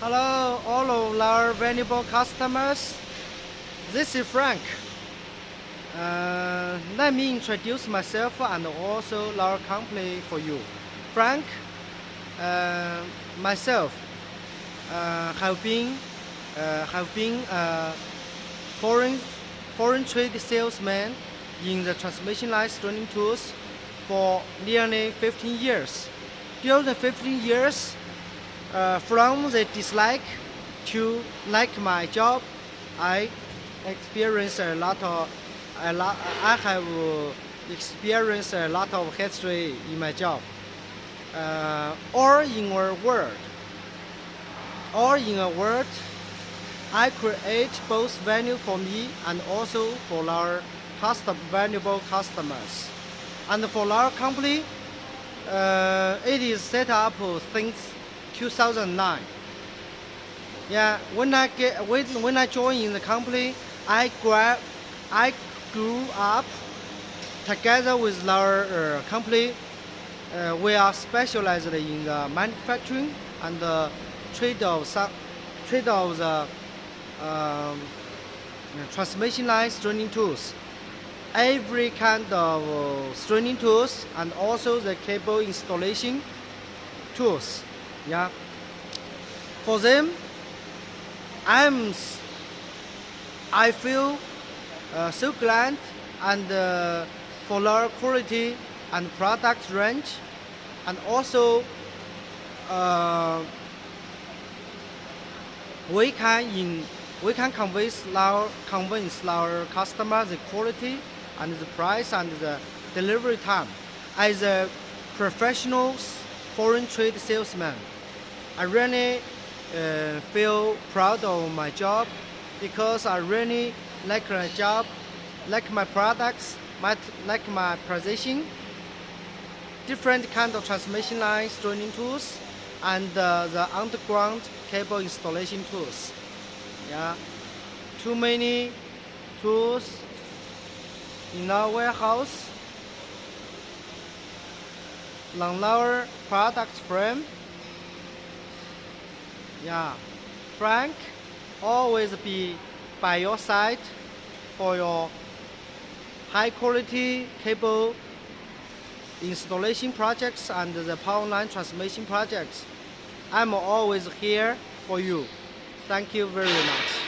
Hello, all of our valuable customers. This is Frank. Let me introduce myself and also our company for you. Frank, myself, have been foreign foreign trade salesman in the transmission line straining tools for nearly 15 years. During the 15 years, from the dislike to like my job, I experienced I have experienced a lot of history in my job. Or in a word, or in a word, I create both value for me and also for our valuable customers. And for our company, it is set up since 2009. Yeah, when I joined in the company, I grew up together with our company. We are specialized in the manufacturing and the trade of the transmission line straining tools. Every kind of straining tools and also the cable installation tools. Yeah. For them, I feel so glad and for our quality and product range, and also we can convince our customers the quality and the price and the delivery time. As a professional foreign trade salesman, I really feel proud of my job because I really like my job, like my products, like my position, different kind of transmission line straining tools, and the underground cable installation tools. Yeah, too many tools in our warehouse. On our product frame. Yeah, Frank, always be by your side for your high quality cable installation projects and the power line transmission projects. I'm always here for you. Thank you very much.